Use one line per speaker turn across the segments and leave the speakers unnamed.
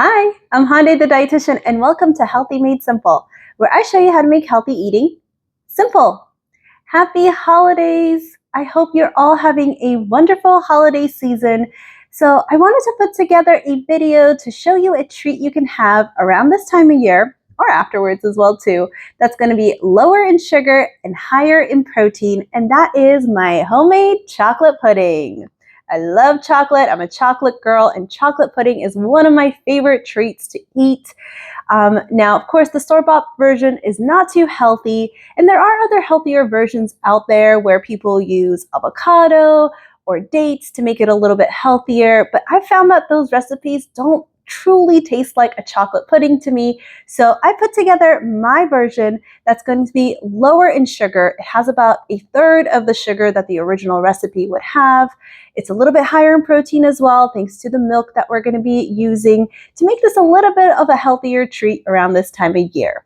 Hi, I'm Hande the Dietitian, and welcome to Healthy Made Simple, where I show you how to make healthy eating simple. Happy holidays! I hope you're all having a wonderful holiday season. So I wanted to put together a video to show you a treat you can have around this time of year, or afterwards as well too, that's going to be lower in sugar and higher in protein, and that is my homemade chocolate pudding. I love chocolate. I'm a chocolate girl, and chocolate pudding is one of my favorite treats to eat. Now, of course, the store-bought version is not too healthy, and there are other healthier versions out there where people use avocado or dates to make it a little bit healthier, but I found that those recipes don't truly taste like a chocolate pudding to me. So I put together my version that's going to be lower in sugar. It has about a third of the sugar that the original recipe would have. It's a little bit higher in protein as well, thanks to the milk that we're going to be using to make this a little bit of a healthier treat around this time of year.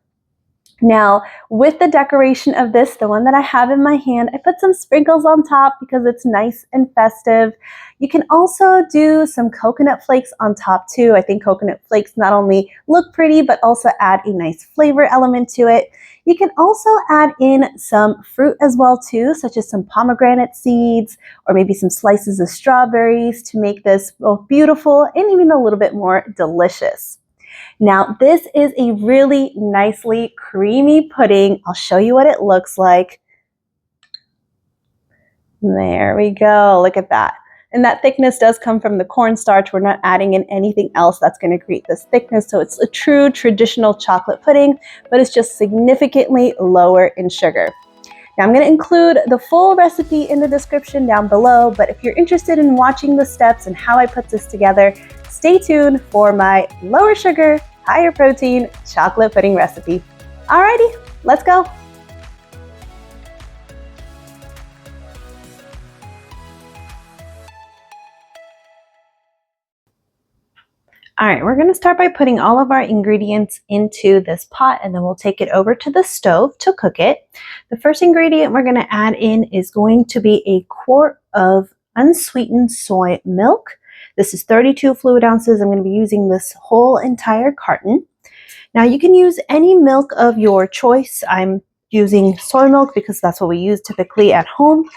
Now, with the decoration of this, the one that I have in my hand, I put some sprinkles on top because it's nice and festive. You can also do some coconut flakes on top too. I think coconut flakes not only look pretty, but also add a nice flavor element to it. You can also add in some fruit as well too, such as some pomegranate seeds or maybe some slices of strawberries to make this both beautiful and even a little bit more delicious. Now, this is a really nicely creamy pudding. I'll show you what it looks like. There we go. Look at that. And that thickness does come from the cornstarch. We're not adding in anything else that's going to create this thickness. So it's a true traditional chocolate pudding, but it's just significantly lower in sugar. Now, I'm going to include the full recipe in the description down below, but if you're interested in watching the steps and how I put this together, stay tuned for my lower sugar, higher protein chocolate pudding recipe. Alrighty, let's go. All right, we're going to start by putting all of our ingredients into this pot, and then we'll take it over to the stove to cook it. The first ingredient we're going to add in is going to be a quart of unsweetened soy milk. This is 32 fluid ounces. I'm going to be using this whole entire carton. Now you can use any milk of your choice. I'm using soy milk because that's what we use typically at home.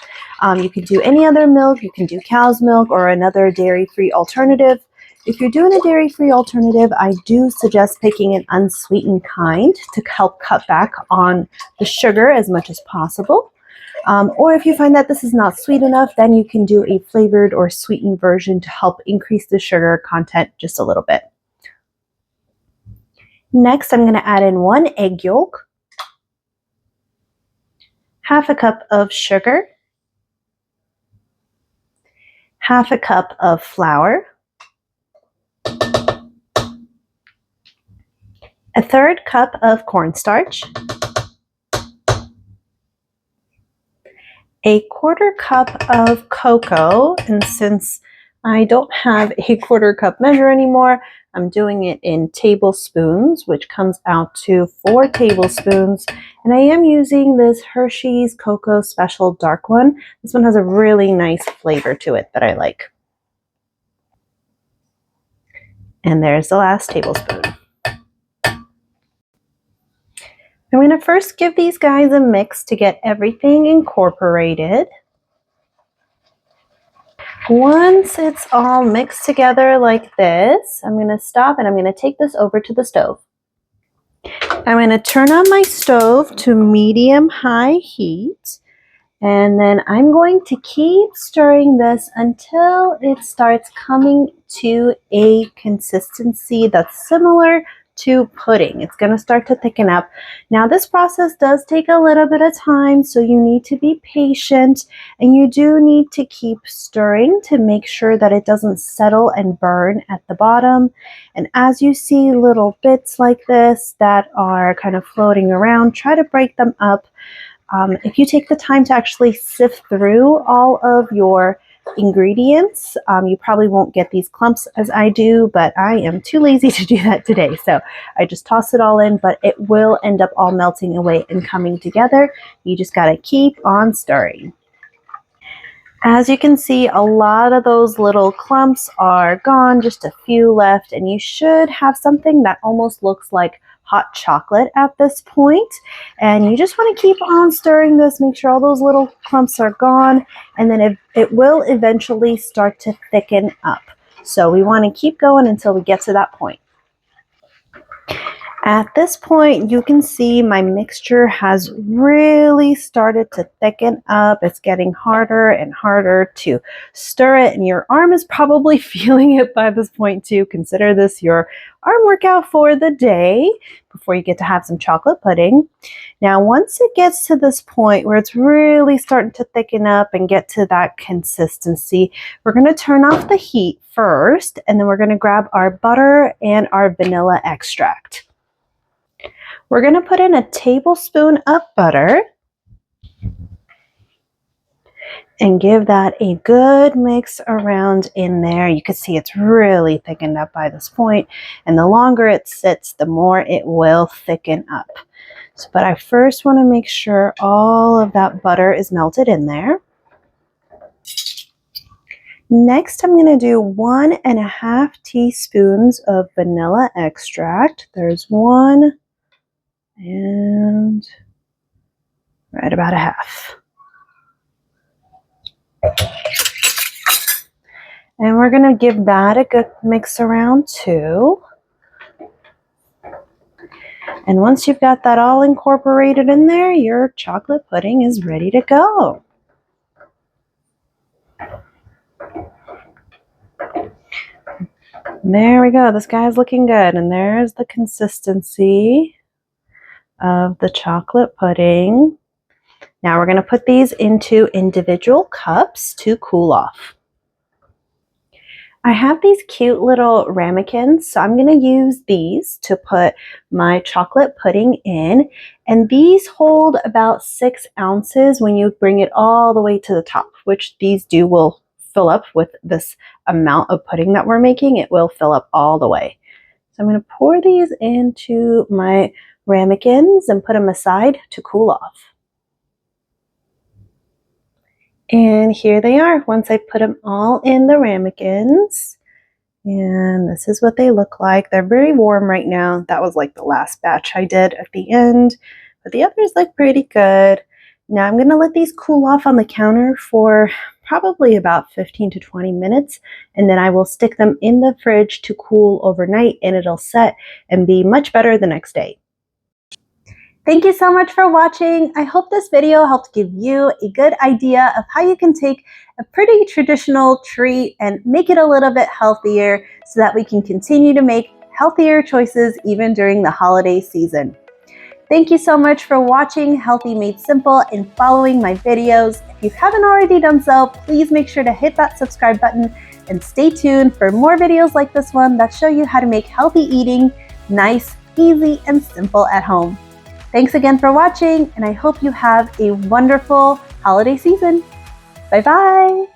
You can do any other milk. You can do cow's milk or another dairy-free alternative. If you're doing a dairy-free alternative, I do suggest picking an unsweetened kind to help cut back on the sugar as much as possible. Or if you find that this is not sweet enough, then you can do a flavored or sweetened version to help increase the sugar content just a little bit. Next, I'm going to add in 1 egg yolk, half a cup of sugar, half a cup of flour, a third cup of cornstarch, a quarter cup of cocoa, and since I don't have a quarter cup measure anymore, I'm doing it in tablespoons, which comes out to 4 tablespoons. And I am using this Hershey's Cocoa Special Dark one. This one has a really nice flavor to it that I like. And there's the last tablespoon. I'm going to first give these guys a mix to get everything incorporated. Once it's all mixed together like this, I'm going to stop and I'm going to take this over to the stove. I'm going to turn on my stove to medium-high heat, and then I'm going to keep stirring this until it starts coming to a consistency that's similar to pudding. It's going to start to thicken up. Now this process does take a little bit of time, so you need to be patient, and you do need to keep stirring to make sure that it doesn't settle and burn at the bottom. And as you see little bits like this that are kind of floating around, try to break them up. If you take the time to actually sift through all of your ingredients, you probably won't get these clumps as I do, but I am too lazy to do that today. So I just toss it all in, but it will end up all melting away and coming together. You just got to keep on stirring. As you can see, a lot of those little clumps are gone, just a few left, and you should have something that almost looks like hot chocolate at this point. And you just want to keep on stirring this, make sure all those little clumps are gone, and then it will eventually start to thicken up. So we want to keep going until we get to that point. At this point, you can see my mixture has really started to thicken up. It's getting harder and harder to stir it, and your arm is probably feeling it by this point too. Consider this your arm workout for the day before you get to have some chocolate pudding. Now, once it gets to this point where it's really starting to thicken up and get to that consistency, we're going to turn off the heat first, and then we're going to grab our butter and our vanilla extract. We're going to put in a tablespoon of butter and give that a good mix around in there. You can see it's really thickened up by this point, and the longer it sits, the more it will thicken up. So, but I first want to make sure all of that butter is melted in there. Next, I'm going to do 1.5 teaspoons of vanilla extract. There's one. And right about a half. And we're going to give that a good mix around too. And once you've got that all incorporated in there, your chocolate pudding is ready to go. There we go. This guy's looking good. And there's the consistency of the chocolate pudding. Now we're going to put these into individual cups to cool off. I have these cute little ramekins, so I'm going to use these to put my chocolate pudding in. And these hold about 6 ounces when you bring it all the way to the top, which these will fill up with this amount of pudding that we're making. It will fill up all the way. So I'm going to pour these into my ramekins and put them aside to cool off. And here they are once I put them all in the ramekins. And this is what they look like. They're very warm right now. That was like the last batch I did at the end. But the others look pretty good. Now I'm going to let these cool off on the counter for probably about 15 to 20 minutes. And then I will stick them in the fridge to cool overnight, and it'll set and be much better the next day. Thank you so much for watching. I hope this video helped give you a good idea of how you can take a pretty traditional treat and make it a little bit healthier so that we can continue to make healthier choices even during the holiday season. Thank you so much for watching Healthy Made Simple and following my videos. If you haven't already done so, please make sure to hit that subscribe button and stay tuned for more videos like this one that show you how to make healthy eating nice, easy, and simple at home. Thanks again for watching, and I hope you have a wonderful holiday season. Bye-bye.